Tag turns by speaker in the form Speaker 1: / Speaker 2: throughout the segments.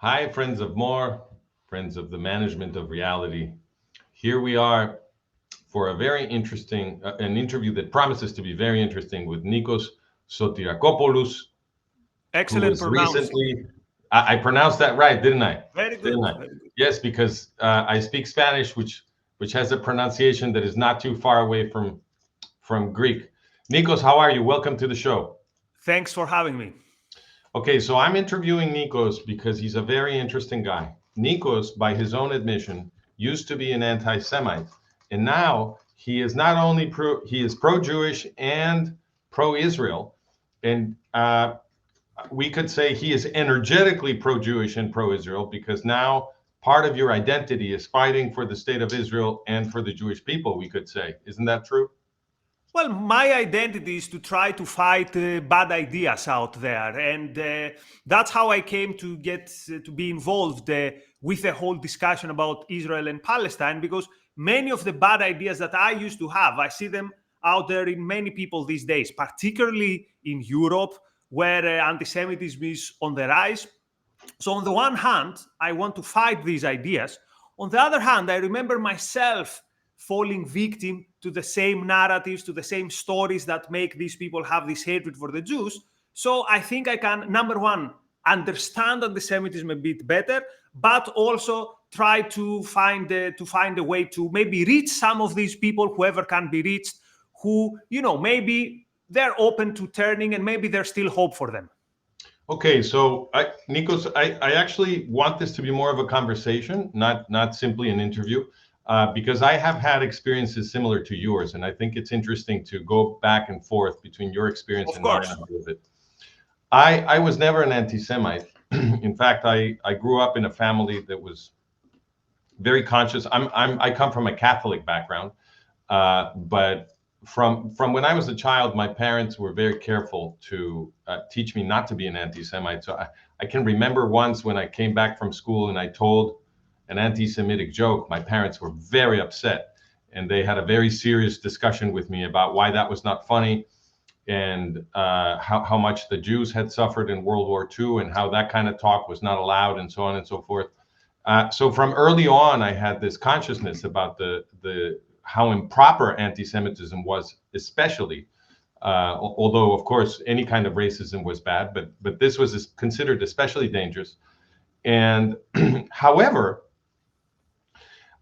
Speaker 1: Hi, friends of more, friends of the management of reality. Here we are for a very interesting, an interview that promises to be very interesting with Nikos Sotirakopoulos, who
Speaker 2: Excellent
Speaker 1: was
Speaker 2: pronouncing.
Speaker 1: recently, I pronounced that right, didn't I?
Speaker 2: Very
Speaker 1: Didn't
Speaker 2: good.
Speaker 1: I?
Speaker 2: Very good.
Speaker 1: Yes, because I speak Spanish, which has a pronunciation that is not too far away from Greek. Nikos, how are you? Welcome to the show.
Speaker 2: Thanks for having me.
Speaker 1: Okay, so I'm interviewing Nikos because he's a very interesting guy. Nikos, by his own admission, used to be an anti-Semite, and now he is not only he is pro-Jewish and pro-Israel, and we could say he is energetically pro-Jewish and pro-Israel because now part of your identity is fighting for the state of Israel and for the Jewish people. We could say, isn't that true?
Speaker 2: Well, my identity is to try to fight bad ideas out there, and that's how I came to get to be involved with the whole discussion about Israel and Palestine. Because many of the bad ideas that I used to have, I see them out there in many people these days, particularly in Europe, where anti-Semitism is on the rise. So, on the one hand, I want to fight these ideas. On the other hand, I remember myself falling victim to the same narratives, to the same stories that make these people have this hatred for the Jews. So, I think I can, number one, understand anti-Semitism a bit better, but also try to find a way to maybe reach some of these people, whoever can be reached, who maybe they're open to turning and maybe there's still hope for them.
Speaker 1: Okay, so Nikos, I actually want this to be more of a conversation, not simply an interview, because I have had experiences similar to yours, and I think it's interesting to go back and forth between your experience
Speaker 2: Of
Speaker 1: and mine
Speaker 2: course.
Speaker 1: a little bit. I was never an anti-Semite. In fact, I grew up in a family that was very conscious. I come from a Catholic background, but from when I was a child, my parents were very careful to teach me not to be an anti-Semite. So I can remember once when I came back from school and I told an anti-Semitic joke, my parents were very upset, and they had a very serious discussion with me about why that was not funny, and how much the Jews had suffered in World War II, and how that kind of talk was not allowed, and so on and so forth. So from early on, I had this consciousness about the how improper anti-Semitism was, especially. Although, of course, any kind of racism was bad, but this was considered especially dangerous. And however,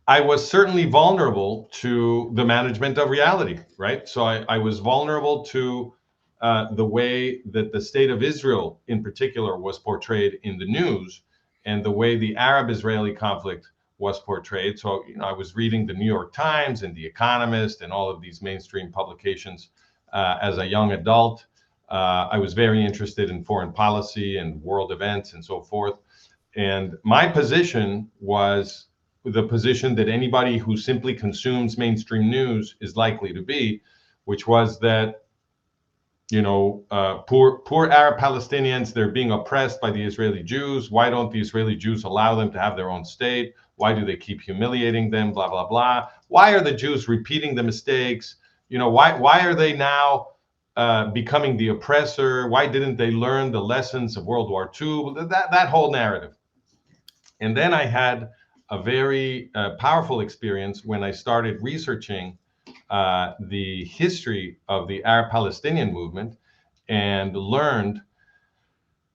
Speaker 1: I was certainly vulnerable to the management of reality, right? So I was vulnerable to the way that the state of Israel, in particular, was portrayed in the news, and the way the Arab-Israeli conflict was portrayed. So, I was reading the New York Times and The Economist and all of these mainstream publications as a young adult. I was very interested in foreign policy and world events and so forth. And my position was the position that anybody who simply consumes mainstream news is likely to be, which was that poor Arab Palestinians, they're being oppressed by the Israeli Jews. Why don't the Israeli Jews allow them to have their own state? Why do they keep humiliating them? Blah blah blah. Why are the Jews repeating the mistakes? Why are they now becoming the oppressor? Why didn't they learn the lessons of World War II? That whole narrative. And then I had a very powerful experience when I started researching the history of the Arab Palestinian movement, and learned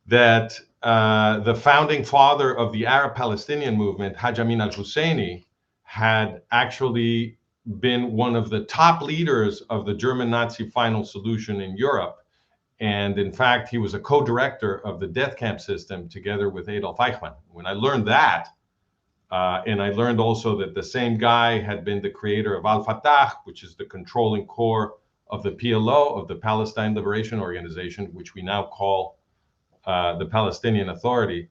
Speaker 1: that the founding father of the Arab Palestinian movement, Haj Amin al Husseini, had actually been one of the top leaders of the German Nazi final solution in Europe. And in fact, he was a co-director of the death camp system together with Adolf Eichmann. When I learned that, and I learned also that the same guy had been the creator of Al Fatah, which is the controlling core of the PLO, of the Palestine Liberation Organization, which we now call the Palestinian Authority.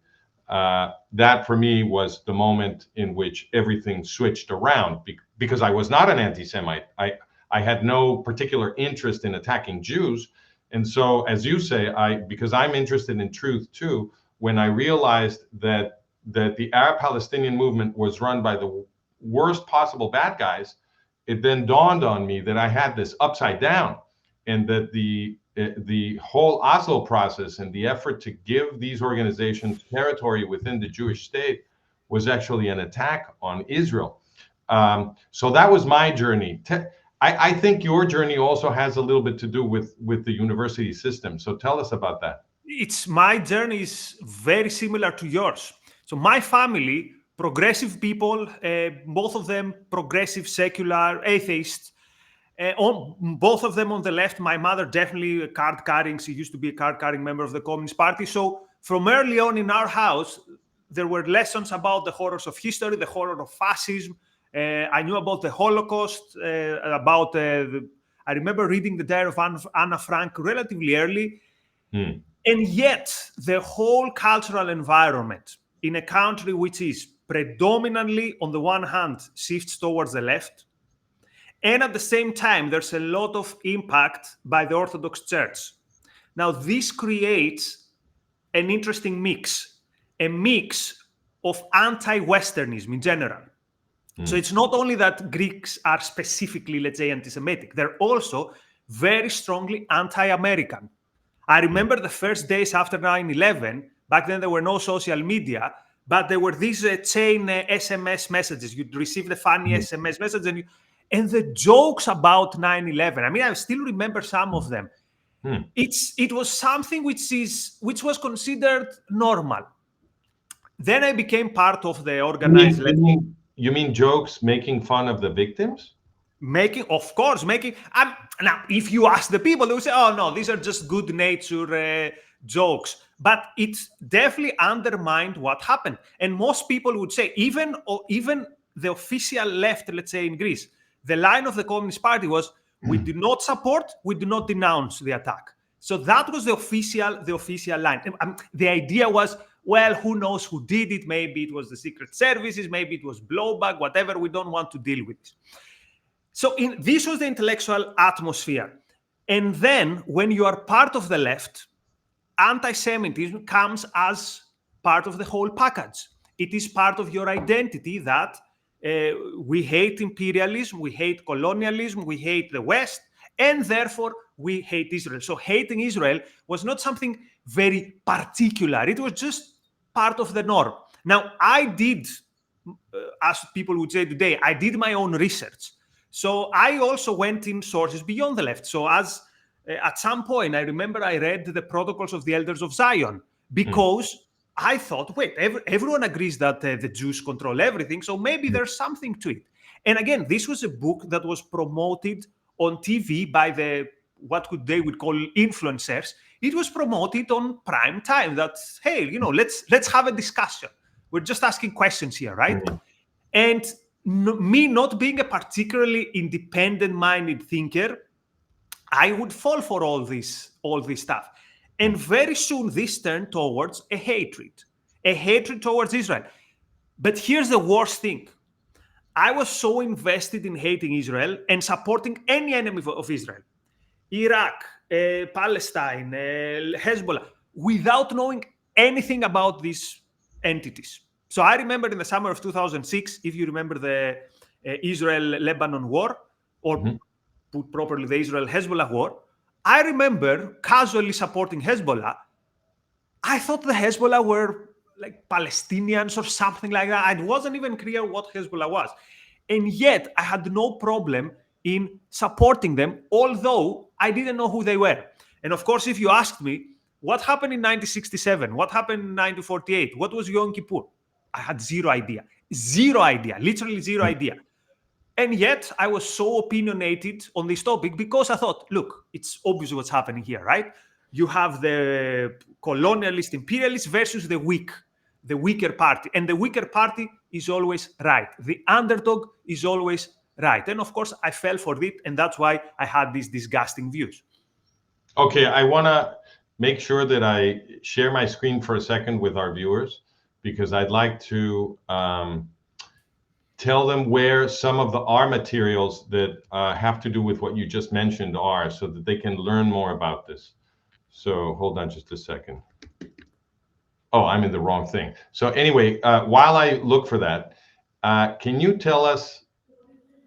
Speaker 1: That for me was the moment in which everything switched around, because I was not an anti-Semite. I had no particular interest in attacking Jews. And so, as you say, because I'm interested in truth too, when I realized that the Arab Palestinian movement was run by the worst possible bad guys, it then dawned on me that I had this upside down. and that the whole Oslo process and the effort to give these organizations territory within the Jewish state was actually an attack on Israel. So that was my journey. I think your journey also has a little bit to do with the university system. So tell us about that.
Speaker 2: It's my journey is very similar to yours. So my family, progressive people, both of them progressive, secular, atheists. Both of them on the left. My mother definitely a card carrying. She used to be a card carrying member of the Communist Party. So from early on in our house, there were lessons about the horrors of history, the horror of fascism. I knew about the Holocaust. I remember reading the Diary of Anna Frank relatively early. And yet, the whole cultural environment in a country which is predominantly, on the one hand, shifts towards the left, and at the same time, there's a lot of impact by the Orthodox Church. Now, this creates an interesting mix, a mix of anti-Westernism in general. So it's not only that Greeks are specifically, let's say, anti-Semitic, they're also very strongly anti-American. I remember the first days after 9/11, back then there were no social media, but there were these chain SMS messages. You'd receive the funny SMS message and the jokes about 9/11. I mean, I still remember some of them. It was something which was considered normal. Then I became part of the organized.
Speaker 1: You mean jokes making fun of the victims?
Speaker 2: Of course. Now, if you ask the people, they will say, "Oh no, these are just good-natured jokes." But it definitely undermined what happened. And most people would say, even the official left, let's say in Greece, the line of the Communist Party was, "We do not support, we do not denounce the attack." So that was the official line. The idea was, well, who knows who did it? Maybe it was the secret services, maybe it was blowback, whatever. We don't want to deal with this. So this was the intellectual atmosphere. And then when you are part of the left, anti-Semitism comes as part of the whole package. It is part of your identity that we hate imperialism, we hate colonialism, we hate the West, and therefore we hate Israel. So hating Israel was not something very particular. It was just part of the norm. Now, I did, as people would say today, I did my own research. So I also went in sources beyond the left. So at some point, I remember I read the Protocols of the Elders of Zion because I thought, wait, everyone agrees that the Jews control everything, so maybe there's something to it. And again, this was a book that was promoted on TV by what they would call influencers. It was promoted on prime time that, hey, let's have a discussion. We're just asking questions here, right? And me not being a particularly independent-minded thinker, I would fall for all this stuff. And very soon this turned towards a hatred towards Israel. But here's the worst thing. I was so invested in hating Israel and supporting any enemy of Israel, Iraq, Palestine, Hezbollah, without knowing anything about these entities. So I remember in the summer of 2006, if you remember the Israel-Lebanon war, or put properly, the Israel-Hezbollah war, I remember casually supporting Hezbollah. I thought the Hezbollah were like Palestinians or something like that. It wasn't even clear what Hezbollah was. And yet I had no problem in supporting them, although I didn't know who they were. And of course, if you asked me, what happened in 1967? What happened in 1948? What was Yom Kippur? I had zero idea, literally zero idea. And yet I was so opinionated on this topic because I thought, look, it's obvious what's happening here, right? You have the colonialist, imperialist versus the weaker party. And the weaker party is always right. The underdog is always right. And of course, I fell for it. And that's why I had these disgusting views.
Speaker 1: Okay, I want to make sure that I share my screen for a second with our viewers, because I'd like to tell them where some of our materials that have to do with what you just mentioned are, so that they can learn more about this. So hold on just a second. Oh, I'm in the wrong thing. So anyway, while I look for that, can you tell us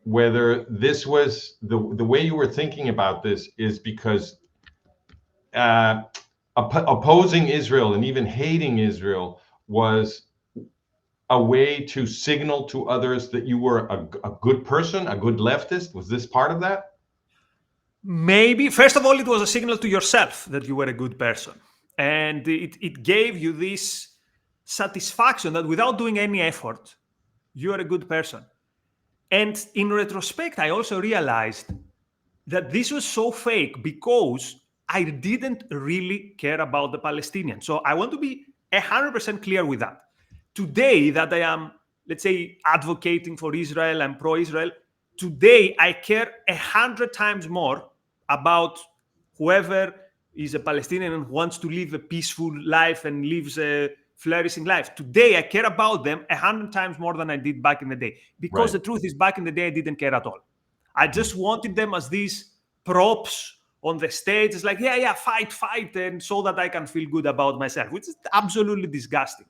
Speaker 1: whether this was the way you were thinking about this is because opposing Israel and even hating Israel was a way to signal to others that you were a good person, a good leftist. Was this part of that?
Speaker 2: Maybe, first of all, it was a signal to yourself that you were a good person. And it gave you this satisfaction that without doing any effort, you are a good person. And in retrospect, I also realized that this was so fake because I didn't really care about the Palestinians. So I want to be 100% clear with that. Today, that I am, let's say, advocating for Israel, I'm pro-Israel. Today, I care 100 times more about whoever is a Palestinian and wants to live a peaceful life and lives a flourishing life. Today, I care about them 100 times more than I did back in the day. Because
Speaker 1: Right.
Speaker 2: the truth is, back in the day, I didn't care at all. I just wanted them as these props on the stage. It's like, yeah, fight, and so that I can feel good about myself, which is absolutely disgusting.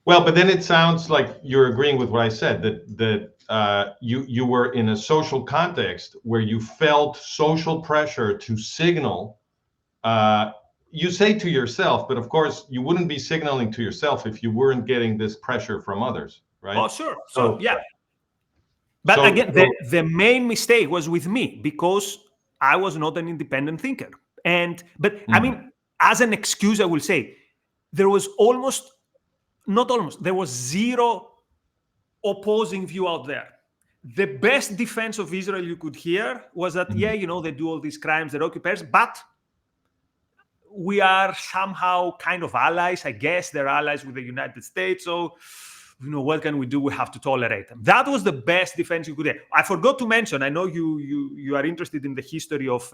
Speaker 1: Well, but then it sounds like you're agreeing with what I said, that you were in a social context where you felt social pressure to signal. You say to yourself, but of course you wouldn't be signaling to yourself if you weren't getting this pressure from others, right?
Speaker 2: Oh, sure. So,
Speaker 1: So,
Speaker 2: yeah. But
Speaker 1: so,
Speaker 2: again, the main mistake was with me because I was not an independent thinker. But I mean, as an excuse, I will say there was there was zero opposing view out there. The best defense of Israel you could hear was that, yeah, they do all these crimes, they're occupiers, but we are somehow kind of allies. I guess they're allies with the United States. So, what can we do? We have to tolerate them. That was the best defense you could have. I forgot to mention, I know you are interested in the history of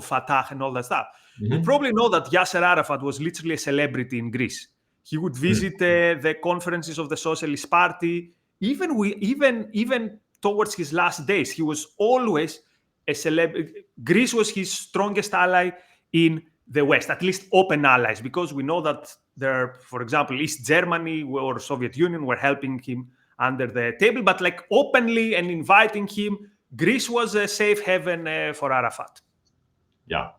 Speaker 2: Fatah and all that stuff. You probably know that Yasser Arafat was literally a celebrity in Greece. He would visit the conferences of the Socialist Party. Even towards his last days, he was always a celebrity. Greece was his strongest ally in the West, at least open allies, because we know that there, for example, East Germany or Soviet Union were helping him under the table, but like openly and inviting him, Greece was a safe haven for Arafat.
Speaker 1: Yeah.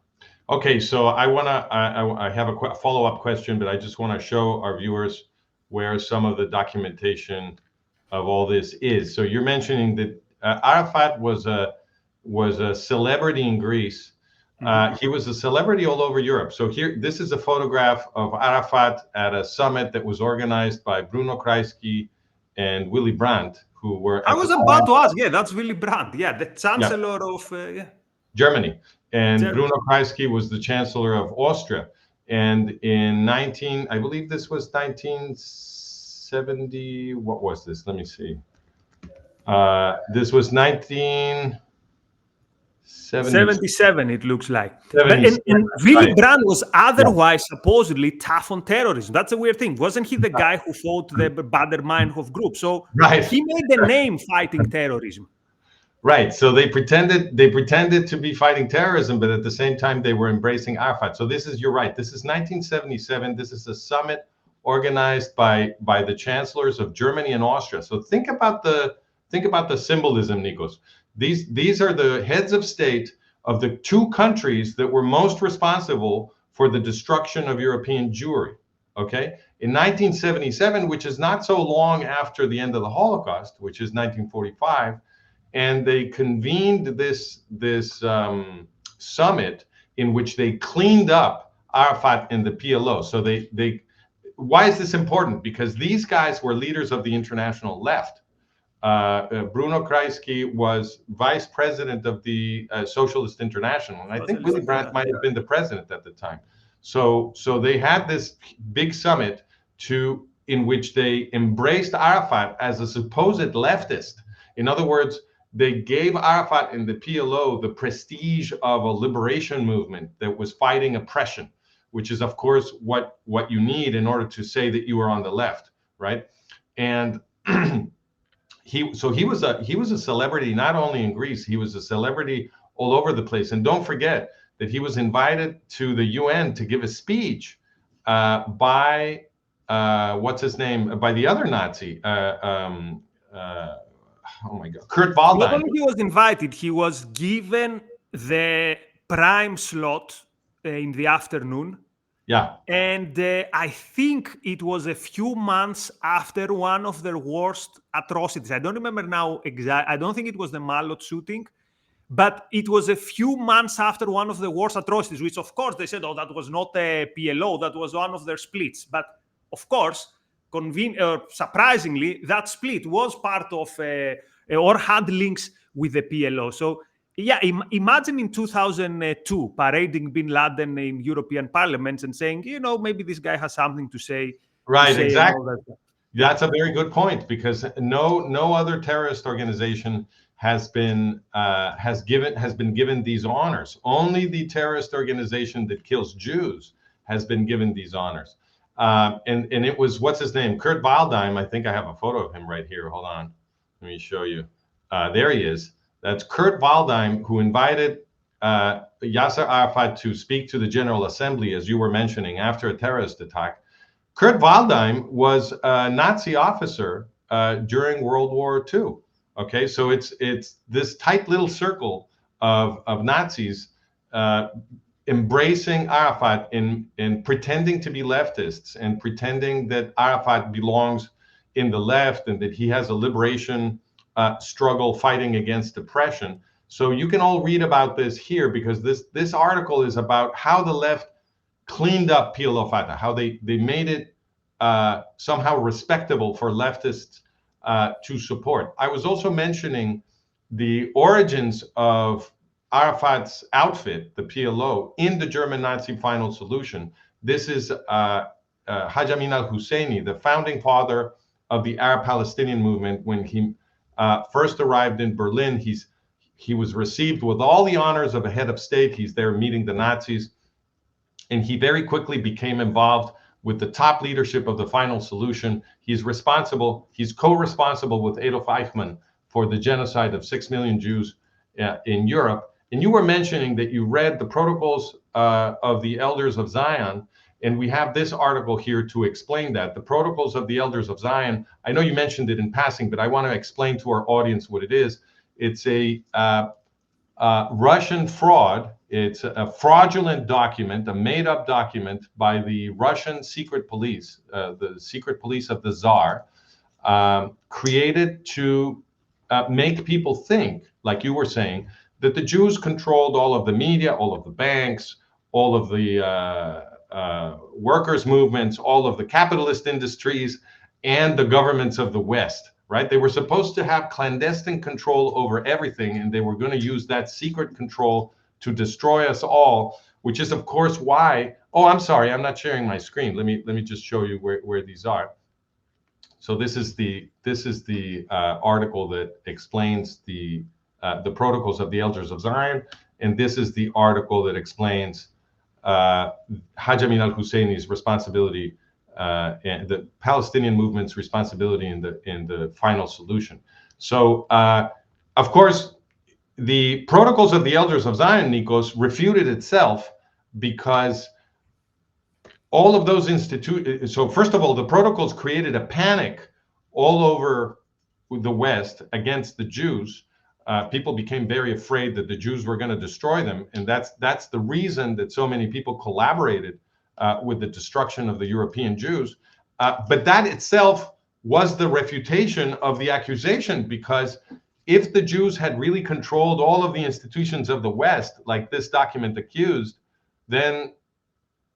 Speaker 1: Okay, so I have a follow-up question, but I just want to show our viewers where some of the documentation of all this is. So you're mentioning that Arafat was a celebrity in Greece. He was a celebrity all over Europe. So here, this is a photograph of Arafat at a summit that was organized by Bruno Kreisky and Willy Brandt, who were.
Speaker 2: I was about to ask. Yeah, that's Willy Brandt. Yeah, the chancellor of
Speaker 1: Germany. And
Speaker 2: Germany.
Speaker 1: Bruno Kreisky was the chancellor of Austria. And in I believe this was 1970. What was this? Let me see. This was 1977.
Speaker 2: It looks like. And Willy Brandt was otherwise supposedly tough on terrorism. That's a weird thing. Wasn't he the guy who fought the Baader-Meinhof group? So he made the name fighting terrorism.
Speaker 1: Right. So they pretended to be fighting terrorism, but at the same time they were embracing Arafat. So you're right. This is 1977. This is a summit organized by the chancellors of Germany and Austria. So think about the symbolism, Nikos. These are the heads of state of the two countries that were most responsible for the destruction of European Jewry. Okay. In 1977, which is not so long after the end of the Holocaust, which is 1945. And they convened this summit in which they cleaned up Arafat and the PLO. So why is this important? Because these guys were leaders of the international left. Bruno Kreisky was vice president of the Socialist International, and I think Willy Brandt might have been the president at the time. So they had this big summit in which they embraced Arafat as a supposed leftist. In other words, they gave Arafat and the PLO the prestige of a liberation movement that was fighting oppression, which is, of course, what you need in order to say that you are on the left, right? And he was a celebrity not only in Greece, he was a celebrity all over the place. And don't forget that he was invited to the UN to give a speech by what's his name? By the other Nazi. oh my God, Kurt
Speaker 2: Not
Speaker 1: Waldheim.
Speaker 2: only he was invited, he was given the prime slot in the afternoon.
Speaker 1: Yeah.
Speaker 2: And I think it was a few months after one of their worst atrocities. I don't remember now exactly. I don't think it was the Mallot shooting, but it was a few months after one of the worst atrocities, which of course they said, oh, that was not a PLO, that was one of their splits. But of course, surprisingly, that split was part of or had links with the PLO. So yeah, imagine in 2002 parading bin Laden in European parliaments and saying, you know, maybe this guy has something to say.
Speaker 1: Right,
Speaker 2: and
Speaker 1: exactly.
Speaker 2: all that.
Speaker 1: That's a very good point, because no other terrorist organization has been given these honors. Only the terrorist organization that kills Jews has been given these honors. And it was, what's his name? Kurt Waldheim. I think I have a photo of him right here. Hold on, let me show you. There he is. That's Kurt Waldheim, who invited Yasser Arafat to speak to the General Assembly, as you were mentioning, after a terrorist attack. Kurt Waldheim was a Nazi officer during World War II. Okay, so it's this tight little circle of Nazis embracing Arafat in pretending to be leftists and pretending that Arafat belongs in the left and that he has a liberation struggle fighting against oppression. So you can all read about this here, because this article is about how the left cleaned up PLO Fatah, how they made it somehow respectable for leftists to support. I was also mentioning the origins of Arafat's outfit, the PLO, in the German Nazi final solution. This is Haj Amin al-Husseini, the founding father of the Arab-Palestinian movement. When he first arrived in Berlin, he was received with all the honors of a head of state. He's there meeting the Nazis, and he very quickly became involved with the top leadership of the final solution. He's co-responsible with Adolf Eichmann for the genocide of 6 million Jews in Europe. And you were mentioning that you read the protocols of the Elders of Zion, and we have this article here to explain that. The protocols of the Elders of Zion, I know you mentioned it in passing, but I want to explain to our audience what it is. It's a Russian fraud. It's a fraudulent document, a made-up document by the Russian secret police, the secret police of the Tsar, created to make people think, like you were saying, that the Jews controlled all of the media, all of the banks, all of the workers' movements, all of the capitalist industries, and the governments of the West, right? They were supposed to have clandestine control over everything, and they were going to use that secret control to destroy us all, which is, of course, why. Oh, I'm sorry, I'm not sharing my screen. Let me just show you where these are. So this is the article that explains the protocols of the Elders of Zion, and this is the article that explains Haj Amin al-Husseini's responsibility and the Palestinian movement's responsibility in the final solution. So, of course, the protocols of the Elders of Zion, Nikos, refuted itself, because all of those institutions. So first of all, the protocols created a panic all over the West against the Jews. People became very afraid that the Jews were going to destroy them, and that's the reason that so many people collaborated with the destruction of the European Jews. But that itself was the refutation of the accusation, because if the Jews had really controlled all of the institutions of the West, like this document accused, then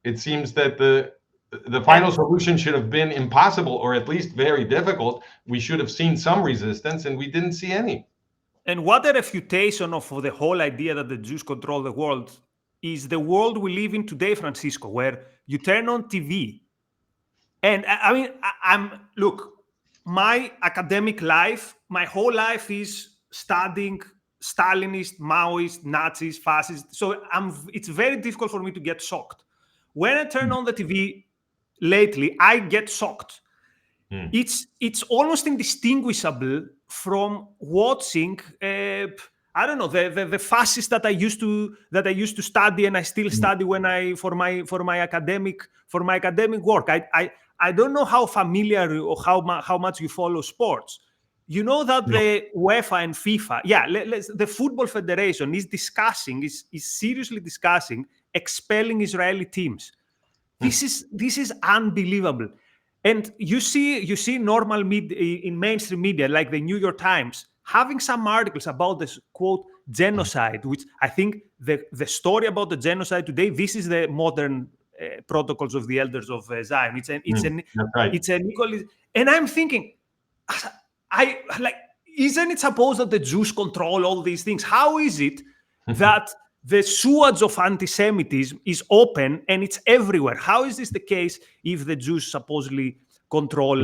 Speaker 1: it seems that the final solution should have been impossible, or at least very difficult. We should have seen some resistance, and we didn't see any.
Speaker 2: And what a refutation of the whole idea that the Jews control the world is the world we live in today, Francisco, where you turn on TV. And I mean, look, my academic life, my whole life is studying Stalinist, Maoist, Nazis, fascists. So it's very difficult for me to get shocked. When I turn on the TV lately, I get shocked. It's almost indistinguishable from watching I don't know, the fascists that I used to study, and I still study for my academic work. I don't know how familiar or how much you follow sports, You know that
Speaker 1: No.
Speaker 2: the UEFA and FIFA, the Football Federation is discussing, is seriously discussing expelling Israeli teams. This is unbelievable. And you see normal media in mainstream media like the New York Times having some articles about this quote genocide, which I think the story about the genocide today, this is the modern protocols of the elders of Zion.
Speaker 1: That's right.
Speaker 2: It's an equally, and I'm thinking, I like, isn't it supposed that the Jews control all these things? How is it that the sewage of anti-Semitism is open and it's everywhere? How is this the case if the Jews supposedly control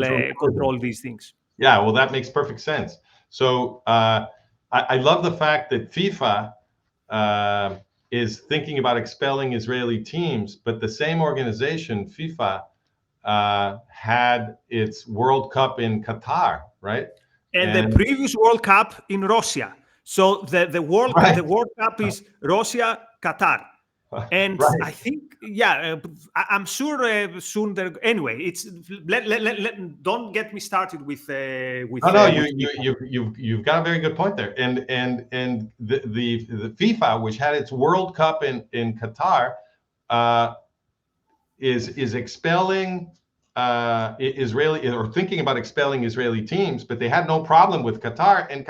Speaker 2: these things?
Speaker 1: Yeah, well, that makes perfect sense. So I love the fact that FIFA is thinking about expelling Israeli teams, but the same organization, FIFA, had its World Cup in Qatar, right?
Speaker 2: And the previous World Cup in Russia. So the World Cup is Russia, Qatar. And
Speaker 1: right.
Speaker 2: I think, I'm sure soon. Anyway, it's don't get me started with.
Speaker 1: You've got a very good point there, and the FIFA, which had its World Cup in Qatar, is expelling Israeli, or thinking about expelling Israeli teams, but they had no problem with Qatar, and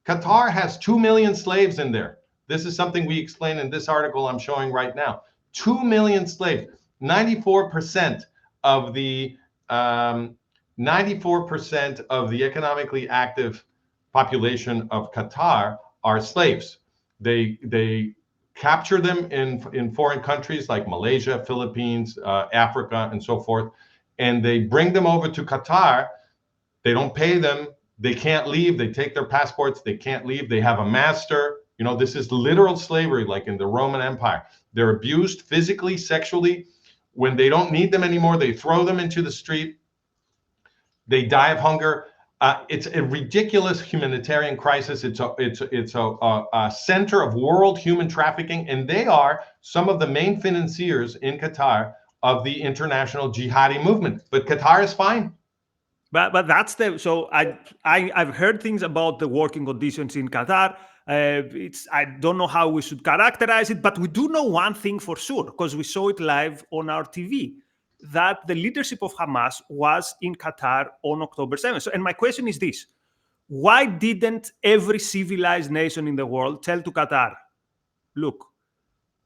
Speaker 1: Qatar has 2 million slaves in there. This is something we explain in this article I'm showing right now. 2 million slaves. 94% of the 94% of the economically active population of Qatar are slaves. They capture them in foreign countries like Malaysia, Philippines, Africa, and so forth, and they bring them over to Qatar. They don't pay them. They can't leave. They take their passports. They can't leave. They have a master. You know, this is literal slavery, like in the Roman Empire. They're abused physically, sexually. When they don't need them anymore, they throw them into the street. They die of hunger. It's a ridiculous humanitarian crisis. It's a center of world human trafficking, and they are some of the main financiers in Qatar of the international jihadi movement. But Qatar is fine.
Speaker 2: But that's so I've heard things about the working conditions in Qatar. I don't know how we should characterize it, but we do know one thing for sure because we saw it live on our TV, that the leadership of Hamas was in Qatar on October 7th. So, and my question is this: why didn't every civilized nation in the world tell to Qatar, look,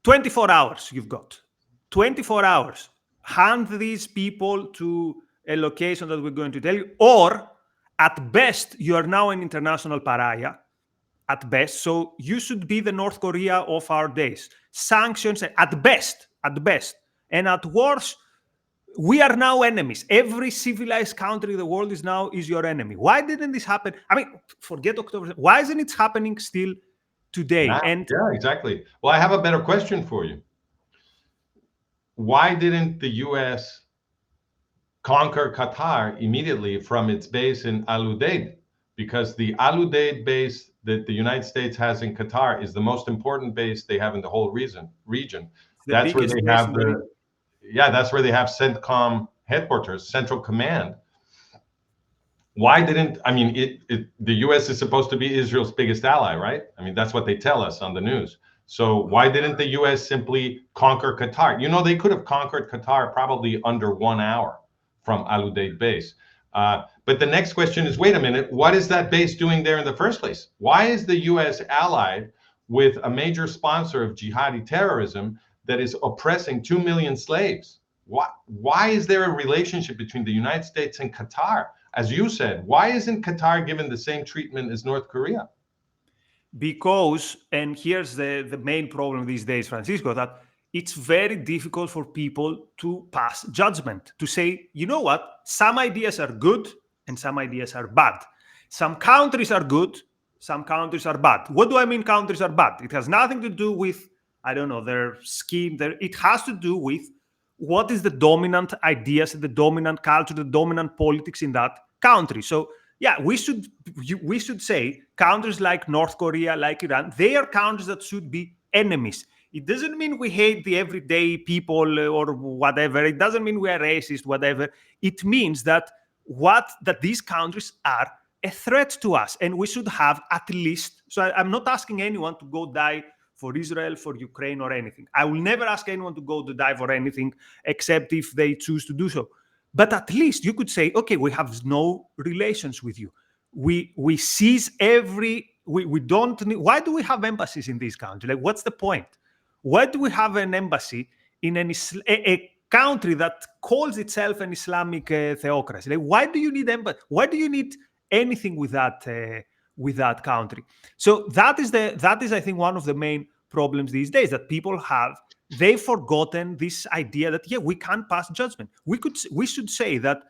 Speaker 2: 24 hours you've got, 24 hours, hand these people to a location that we're going to tell you, or at best, you are now an international pariah, at best, so you should be the North Korea of our days. Sanctions, at best, and at worst, we are now enemies. Every civilized country in the world is your enemy. Why didn't this happen? I mean, forget October. Why isn't it happening still today?
Speaker 1: Yeah, exactly. Well, I have a better question for you. Why didn't the U.S. conquer Qatar immediately from its base in Al Udeid? Because the Al Udeid base that the United States has in Qatar is the most important base they have in the whole region. That's where they have that's where they have CENTCOM headquarters, Central Command. Why didn't, I mean, the U.S. is supposed to be Israel's biggest ally, right? I mean, that's what they tell us on the news. So why didn't the U.S. simply conquer Qatar? You know, they could have conquered Qatar probably under 1 hour from Al Udeid base. But the next question is, wait a minute, what is that base doing there in the first place? Why is the U.S. allied with a major sponsor of jihadi terrorism that is oppressing 2 million slaves? Why is there a relationship between the United States and Qatar? As you said, why isn't Qatar given the same treatment as North Korea?
Speaker 2: Because, and here's the main problem these days, Francisco, that it's very difficult for people to pass judgment, to say, you know what, some ideas are good and some ideas are bad. Some countries are good, some countries are bad. What do I mean countries are bad? It has nothing to do with, I don't know, their scheme. It has to do with what is the dominant ideas, the dominant culture, the dominant politics in that country. So yeah, we should say countries like North Korea, like Iran, they are countries that should be enemies. It doesn't mean we hate the everyday people or whatever. It doesn't mean we are racist, whatever. It means that these countries are a threat to us, and we should have at least. So I'm not asking anyone to go die for Israel, for Ukraine, or anything. I will never ask anyone to go to die for anything except if they choose to do so. But at least you could say, okay, we have no relations with you. We seize we don't need, why do we have embassies in this country? Like, what's the point? Why do we have an embassy in a country that calls itself an Islamic theocracy? Like, why do you need embassy? Why do you need anything with that country? So that is I think one of the main problems these days, that people have. They've forgotten this idea that we can't pass judgment. We should say that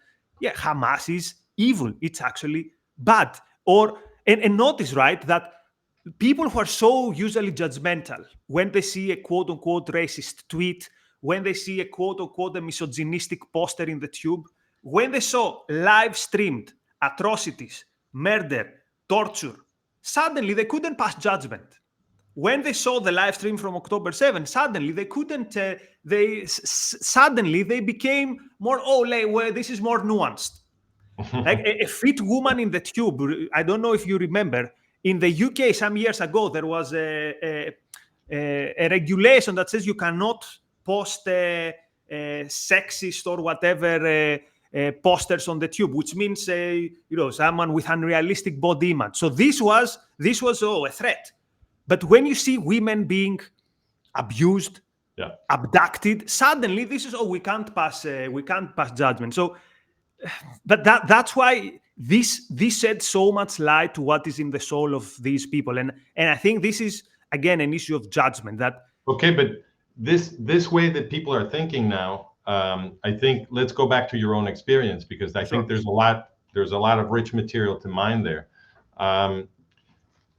Speaker 2: Hamas is evil. It's actually bad. And notice, right, that people who are so usually judgmental when they see a quote unquote racist tweet, when they see a quote unquote a misogynistic poster in the tube, when they saw live streamed atrocities, murder, torture, suddenly they couldn't pass judgment. When they saw the live stream from October 7, suddenly they couldn't. Suddenly they became more. Well, this is more nuanced. Like a fit woman in the tube. I don't know if you remember. In the UK, some years ago, there was a regulation that says you cannot post sexist or whatever posters on the tube, which means someone with unrealistic body image. So this was a threat. But when you see women being abused, abducted, suddenly this is we can't pass judgment. So, but that's why this shed so much light to what is in the soul of these people, and I think this is again an issue of judgment. That
Speaker 1: okay, but this way that people are thinking now, I think let's go back to your own experience, because I think there's a lot of rich material to mine there.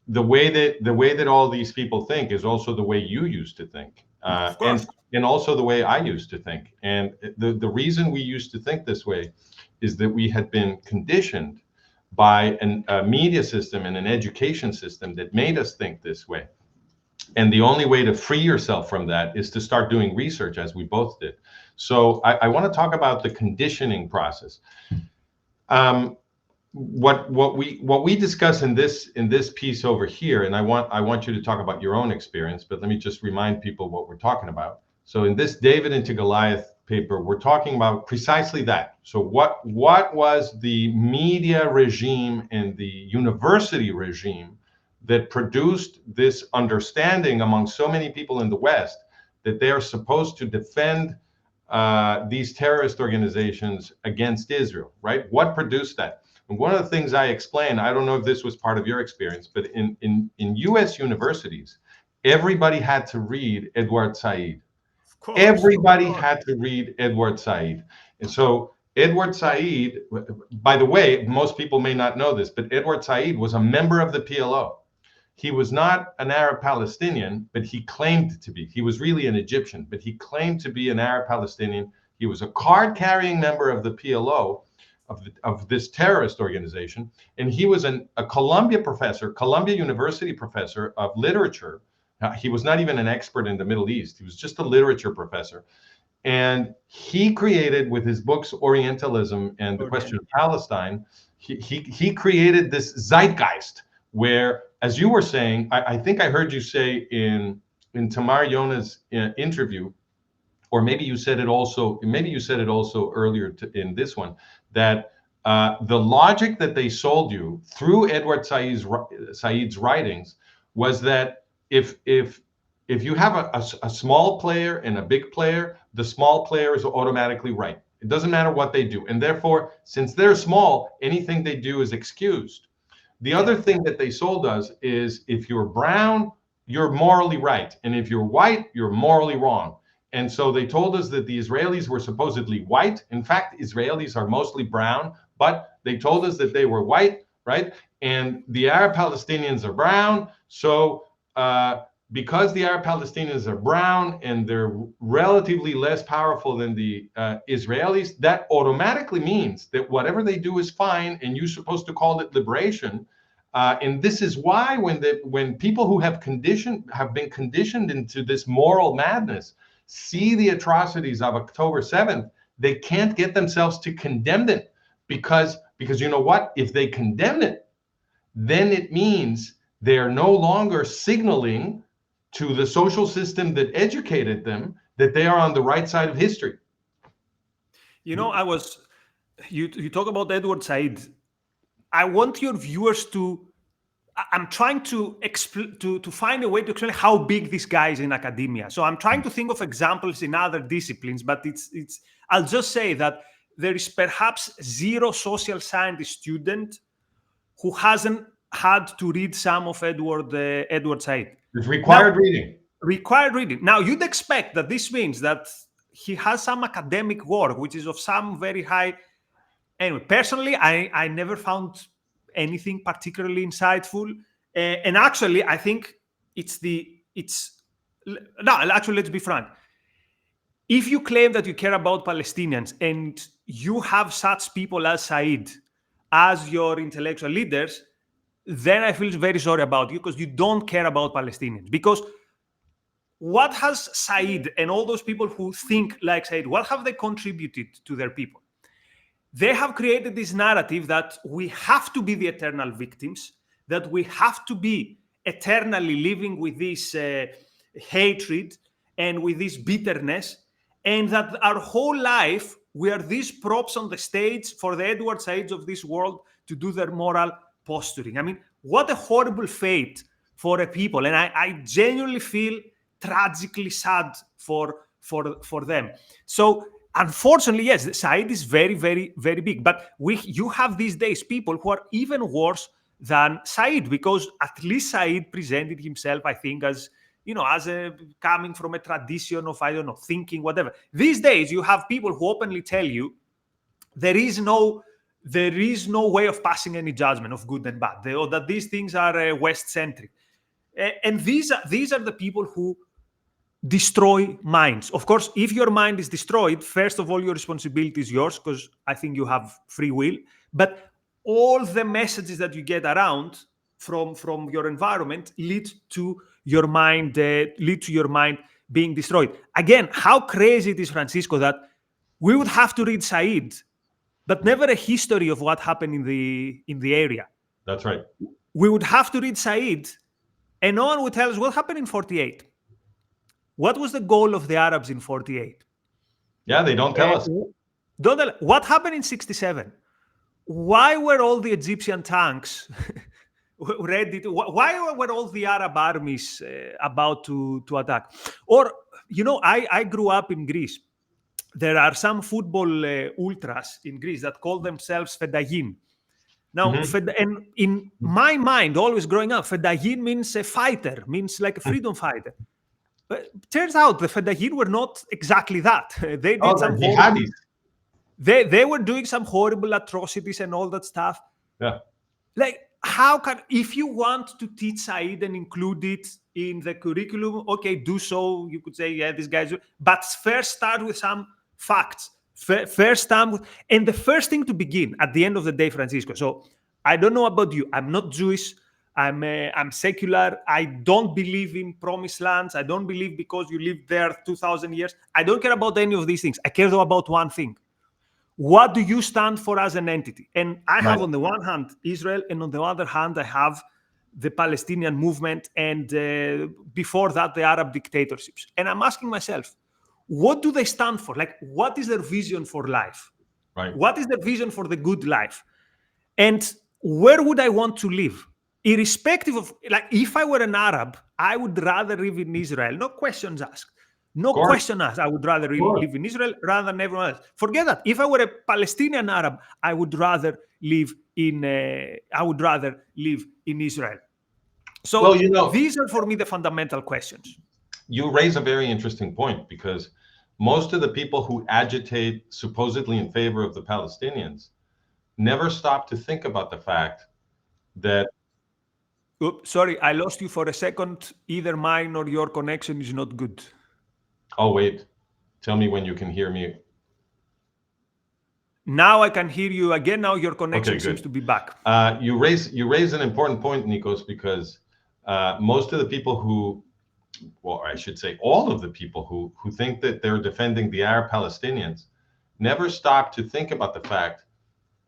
Speaker 1: The way that all these people think is also the way you used to think, and also the way I used to think. And the reason we used to think this way is that we had been conditioned by a media system and an education system that made us think this way. And the only way to free yourself from that is to start doing research, as we both did. So I want to talk about the conditioning process. What we discuss in this piece over here, and I want you to talk about your own experience, but let me just remind people what we're talking about. So in this David into Goliath paper, we're talking about precisely that. So what was the media regime and the university regime that produced this understanding among so many people in the West that they are supposed to defend these terrorist organizations against Israel, right? What produced that? And one of the things I explain, I don't know if this was part of your experience, but in US universities, everybody had to read Edward Said. Everybody had to read Edward Said. And so Edward Said, by the way, most people may not know this, but Edward Said was a member of the PLO. He was not an Arab Palestinian, but he claimed to be. He was really an Egyptian, but he claimed to be an Arab Palestinian. He was a card-carrying member of the PLO, of this terrorist organization, and he was a Columbia University professor of literature. He was not even an expert in the Middle East. He was just a literature professor. And he created, with his books Orientalism and the Question of Palestine, he created this zeitgeist where, as you were saying, I think I heard you say in Tamar Yona's interview, or maybe you said it also earlier in this one, that the logic that they sold you through Edward Said's writings was that if you have a small player and a big player, the small player is automatically right. It doesn't matter what they do. And therefore, since they're small, anything they do is excused. The other thing that they sold us is if you're brown, you're morally right. And if you're white, you're morally wrong. And so they told us that the Israelis were supposedly white. In fact, Israelis are mostly brown, but they told us that they were white, right? And the Arab Palestinians are brown. So because the Arab Palestinians are brown and they're relatively less powerful than the Israelis, that automatically means that whatever they do is fine, and you're supposed to call it liberation. And this is why when people who have been conditioned into this moral madness see the atrocities of October 7th, they can't get themselves to condemn them because Because you know what? If they condemn it, then it means they're no longer signaling to the social system that educated them that they are on the right side of history.
Speaker 2: You know, you talk about Edward Said. I want your viewers to. I'm trying to find a way to explain how big this guy is in academia. So I'm trying to think of examples in other disciplines, but it's. I'll just say that there is perhaps zero social scientist student who hasn't had to read some of Edward Said.
Speaker 1: It's required reading.
Speaker 2: Required reading. Now, you'd expect that this means that he has some academic work, which is of some very high. Anyway, personally, I never found anything particularly insightful. And actually, I think no, actually, let's be frank. If you claim that you care about Palestinians and you have such people as Said as your intellectual leaders, then I feel very sorry about you because you don't care about Palestinians. Because what has Said and all those people who think like Said, what have they contributed to their people? They have created this narrative that we have to be the eternal victims, that we have to be eternally living with this hatred and with this bitterness, and that our whole life we are these props on the stage for the Edward Saids of this world to do their moral posturing. I mean, what a horrible fate for a people. And I genuinely feel tragically sad for them. So unfortunately, yes, Said is very, very, very big. But you have these days people who are even worse than Said, because at least Said presented himself, I think, as coming from a tradition of, I don't know, thinking, whatever. These days, you have people who openly tell you there is no way of passing any judgment of good and bad, or that these things are West-centric. And these are the people who destroy minds. Of course, if your mind is destroyed, first of all, your responsibility is yours, because I think you have free will. But all the messages that you get around from your environment lead to your mind being destroyed. Again, how crazy it is, Francisco, that we would have to read Said, but never a history of what happened in the area.
Speaker 1: That's right.
Speaker 2: We would have to read Said, and no one would tell us what happened in 48. What was the goal of the Arabs in 48?
Speaker 1: Yeah, they don't tell us.
Speaker 2: What happened in 67? Why were all the Egyptian tanks ready to? Why were all the Arab armies about to attack? Or, I grew up in Greece. There are some football ultras in Greece that call themselves Fedayin. Now, and in my mind, always growing up, Fedayin means a fighter, means like a freedom fighter. But turns out the Fedayin were not exactly that. They did some
Speaker 1: jihadis.
Speaker 2: They were doing some horrible atrocities and all that stuff.
Speaker 1: Yeah.
Speaker 2: Like, if you want to teach Said and include it in the curriculum, okay, do so. You could say, yeah, these guys. But first start with some facts. First time, and the first thing to begin at the end of the day, Francisco. So I don't know about you. I'm not Jewish. I'm secular. I don't believe in promised lands. I don't believe because you lived there 2,000 years. I don't care about any of these things. I care though about one thing. What do you stand for as an entity? And I have on the one hand Israel, and on the other hand I have the Palestinian movement, and before that the Arab dictatorships. And I'm asking myself, what do they stand for? Like, what is their vision for life?
Speaker 1: Right.
Speaker 2: What is their vision for the good life? And where would I want to live? Irrespective of, like, if I were an Arab, I would rather live in Israel. No questions asked. No question asked. I would rather live in Israel rather than everyone else. Forget that. If I were a Palestinian Arab, I would rather live in Israel. So these are for me the fundamental questions.
Speaker 1: You raise a very interesting point, because most of the people who agitate supposedly in favor of the Palestinians never stop to think about the fact that.
Speaker 2: Oops, sorry, I lost you for a second. Either mine or your connection is not good.
Speaker 1: Oh, wait. Tell me when you can hear me.
Speaker 2: Now I can hear you again. Now your connection seems to be back.
Speaker 1: You raise an important point, Nikos, because most of the people who, well, I should say all of the people who think that they're defending the Arab Palestinians never stop to think about the fact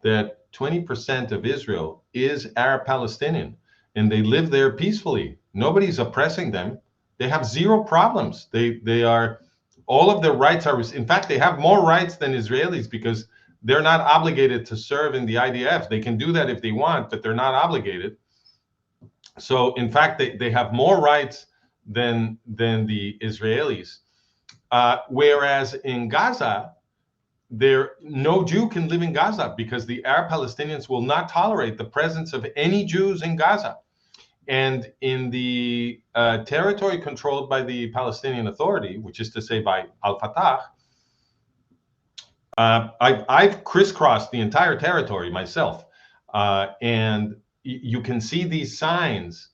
Speaker 1: that 20% of Israel is Arab Palestinian, and they live there peacefully. Nobody's oppressing them. They have zero problems. They are, all of their rights are, in fact, they have more rights than Israelis because they're not obligated to serve in the IDF. They can do that if they want, but they're not obligated. So in fact, they have more rights than the Israelis. Whereas in Gaza, no Jew can live in Gaza because the Arab Palestinians will not tolerate the presence of any Jews in Gaza. And in the territory controlled by the Palestinian Authority, which is to say by Al-Fatah, I've crisscrossed the entire territory myself. And you can see these signs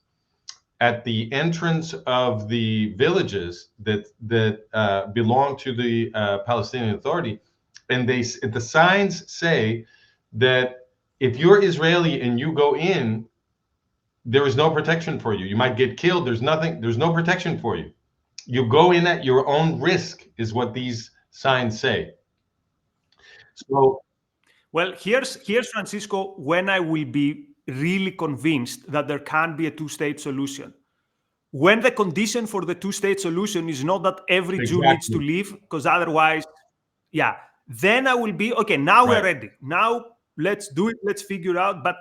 Speaker 1: at the entrance of the villages that belong to the Palestinian Authority. And the signs say that if you're Israeli and you go in, there is no protection for you. You might get killed. There's no protection for you. You go in at your own risk, is what these signs say. So,
Speaker 2: well, here's Francisco, when I will be really convinced that there can be a two-state solution. When the condition for the two-state solution is not that every Jew needs to leave, because otherwise, yeah, then I will be, okay, now we're ready. Now let's do it. Let's figure out. But